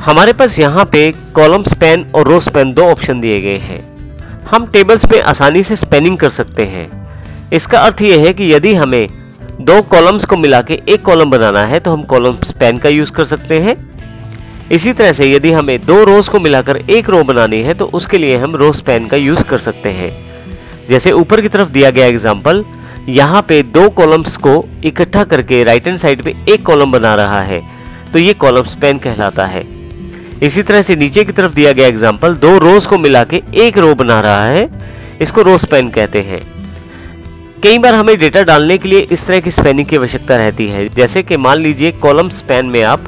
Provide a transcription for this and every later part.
हमारे पास यहाँ पे कॉलम स्पैन और रो स्पैन दो ऑप्शन दिए गए हैं। हम टेबल्स में आसानी से स्पैनिंग कर सकते हैं। इसका अर्थ यह है कि यदि हमें दो कॉलम्स को मिला के एक कॉलम बनाना है तो हम कॉलम स्पैन का यूज कर सकते हैं। इसी तरह से यदि हमें दो रोज को मिलाकर एक रो बनानी है तो उसके लिए हम रो स्पैन का यूज कर सकते हैं। जैसे ऊपर की तरफ दिया गया एग्जांपल, यहाँ पे दो कॉलम्स को इकट्ठा करके राइट हैंड साइड पे एक कॉलम बना रहा है तो ये कॉलम स्पैन कहलाता है। इसी तरह से नीचे की तरफ दिया गया एग्जांपल, दो रोज को मिला के एक रो बना रहा है, इसको रो स्पैन कहते हैं। कई बार हमें डेटा डालने के लिए इस तरह की स्पैनिंग की आवश्यकता रहती है। जैसे कि मान लीजिए कॉलम स्पैन में आप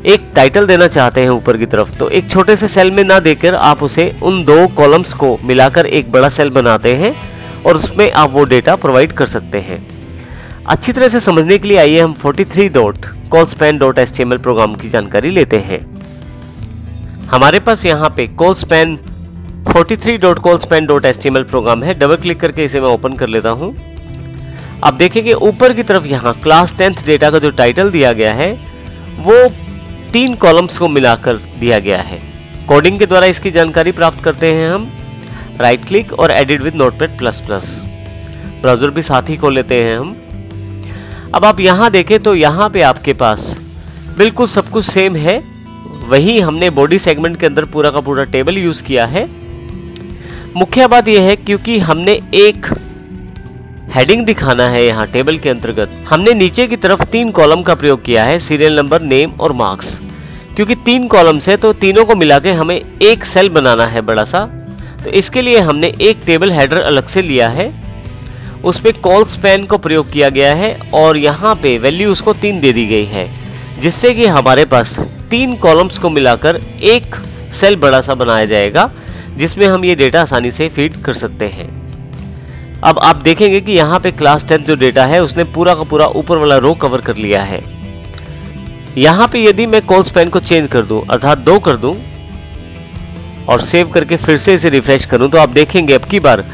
एक टाइटल देना चाहते हैं ऊपर की तरफ, तो एक छोटे से सेल में ना देकर आप उसे उन दो कॉलम्स को मिलाकर एक बड़ा सेल बनाते हैं और उसमें आप वो डेटा प्रोवाइड कर सकते हैं। अच्छी तरह से समझने के लिए आइए हम 43.callspan.html प्रोग्राम की जानकारी लेते हैं। हमारे पास यहाँ पे callspan 43.callspan.html प्रोग्राम है। डबल क्लिक करके इसे मैं ओपन कर लेता हूँ। अब देखेंगे ऊपर की तरफ यहाँ क्लास 10th डेटा का जो टाइटल दिया गया है वो 3 कॉलम्स को मिलाकर दिया गया है। कोडिंग के द्वारा इसकी जानकारी प्राप्त करते हैं हम। राइट क्लिक और edit with notepad plus plus, browser भी साथ ही खोल लेते हैं हम। अब आप यहाँ देखें तो यहाँ पे आपके पास बिल्कुल सब कुछ सेम है। वही हमने बॉडी सेगमेंट के अंदर पूरा का पूरा टेबल यूज किया है। मुख्य बात यह है क्योंकि हमने एक हेडिंग दिखाना है यहाँ टेबल के अंतर्गत, हमने नीचे की तरफ 3 कॉलम का प्रयोग किया है, सीरियल नंबर, नेम और मार्क्स। क्योंकि 3 कॉलम्स है तो तीनों को मिला के हमें एक सेल बनाना है बड़ा सा, तो इसके लिए हमने एक टेबल हेडर अलग से लिया है, उसमें कॉल स्पैन को प्रयोग किया गया है और यहाँ पे वैल्यू उसको 3 दे दी गई है, जिससे कि हमारे पास 3 कॉलम्स को मिलाकर एक सेल बड़ा सा बनाया जाएगा जिसमें हम ये डेटा आसानी से फीड कर सकते हैं। अब आप देखेंगे कि यहाँ पे क्लास 10 जो डेटा है उसने पूरा का पूरा ऊपर वाला रो कवर कर लिया है। यहाँ पे यदि मैं कॉल स्पैन को चेंज कर दूं, अर्थात 2 कर दूं और सेव करके फिर से इसे रिफ्रेश करूं, तो आप देखेंगे अब की बार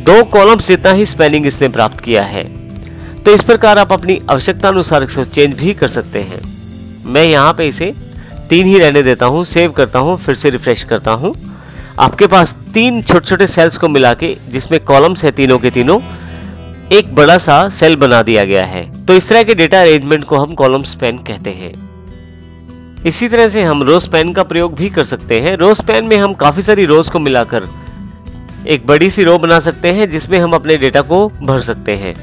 2 कॉलम्स जितना ही स्पैनिंग इसने प्राप्त किया है। तो इस प्रकार आप अपनी आवश्यकता अनुसार इसे चेंज भी कर सकते हैं। मैं यहाँ पे इसे 3 ही रहने देता हूँ, सेव करता हूँ, फिर से रिफ्रेश करता हूँ। आपके पास 3 छोटे छोटे सेल्स को मिला के जिसमें कॉलम्स है तीनों के तीनों, एक बड़ा सा सेल बना दिया गया है। तो इस तरह के डेटा अरेंजमेंट को हम कॉलम स्पैन कहते हैं। इसी तरह से हम रो स्पैन का प्रयोग भी कर सकते हैं। रो स्पैन में हम काफी सारी रोज को मिलाकर एक बड़ी सी रो बना सकते हैं जिसमें हम अपने डेटा को भर सकते हैं।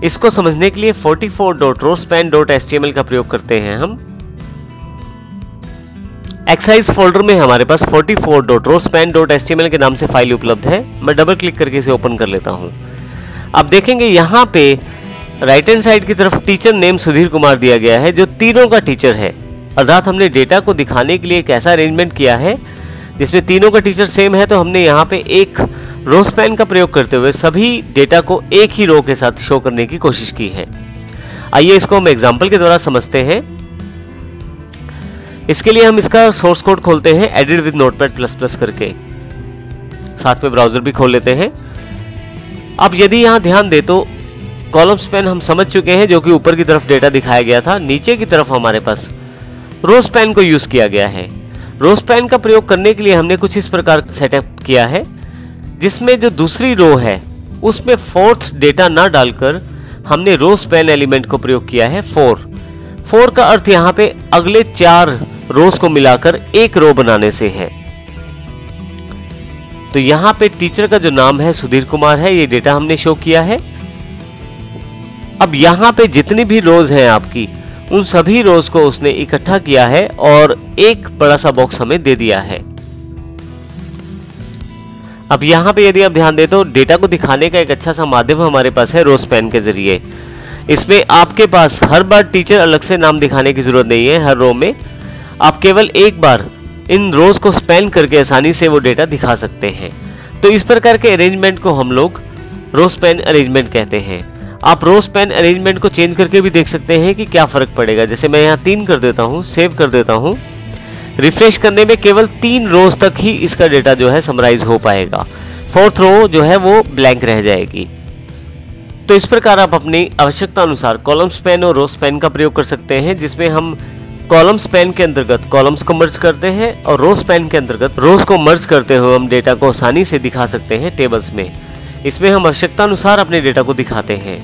इसको समझने के लिए 44.rospan.html का प्रयोग करते हैं हम। एक्सरसाइज फोल्डर में हमारे पास 44.rospan.html के नाम से फाइल उपलब्ध है। मैं डबल क्लिक करके इसे ओपन कर लेता हूं। अब देखेंगे यहाँ पे राइट हैंड साइड की तरफ टीचर नेम सुधीर कुमार दिया गया है जो तीनों का टीचर है। अर्थात हमने डेटा को दिखाने के लिए एक ऐसा अरेंजमेंट किया है जिसमें तीनों का टीचर सेम है, तो हमने यहाँ पे एक रो स्पैन का प्रयोग करते हुए सभी डेटा को एक ही रो के साथ शो करने की कोशिश की है। आइए इसको हम एग्जाम्पल के द्वारा समझते हैं। इसके लिए हम इसका सोर्स कोड खोलते हैं, edit with notepad plus plus करके, साथ में ब्राउजर भी खोल लेते हैं। अब यदि यहाँ ध्यान दे तो कॉलम स्पैन हम समझ चुके हैं, जो कि ऊपर की तरफ डेटा दिखाया गया था। नीचे की तरफ हमारे पास रो स्पैन को यूज किया गया है। रो स्पैन का प्रयोग करने के लिए हमने कुछ इस प्रकार सेटअप किया है, जिसमें जो दूसरी रो है उसमें 4th डेटा ना डालकर हमने रो स्पैन एलिमेंट को प्रयोग किया है 4 का अर्थ यहाँ पे अगले 4 रोज को मिलाकर एक रो बनाने से है। तो यहाँ पे टीचर का जो नाम है सुधीर कुमार है, ये डेटा हमने शो किया है। अब यहाँ पे जितनी भी रोज हैं आपकी, उन सभी रोज को उसने इकट्ठा किया है और एक बड़ा सा बॉक्स हमें दे दिया है। अब यहाँ पे यदि आप ध्यान दें तो डेटा को दिखाने का एक अच्छा सा माध्यम हमारे पास है रो स्पैन के जरिए। इसमें आपके पास हर बार टीचर अलग से नाम दिखाने की जरूरत नहीं है। हर रो में आप केवल एक बार इन रोज को स्पैन करके आसानी से वो डेटा दिखा सकते हैं। तो इस प्रकार के अरेंजमेंट को हम लोग रो स्पैन अरेंजमेंट कहते हैं। आप रो स्पैन अरेंजमेंट को चेंज करके भी देख सकते हैं कि क्या फर्क पड़ेगा। जैसे मैं यहाँ 3 कर देता हूँ, सेव कर देता हूँ, रिफ्रेश करने में केवल 3 रोज तक ही इसका डेटा जो है समराइज हो पाएगा। 4th रो जो है वो ब्लैंक रह जाएगी। तो इस प्रकार आप अपनी आवश्यकता अनुसार कॉलम स्पैन और रो स्पैन का प्रयोग कर सकते हैं, जिसमें हम कॉलम स्पैन के अंतर्गत कॉलम्स को मर्ज करते हैं और रो स्पैन के अंतर्गत रोज को मर्ज करते हुए हम डेटा को आसानी से दिखा सकते हैं टेबल्स में। इसमें हम आवश्यकता अनुसार अपने डेटा को दिखाते हैं।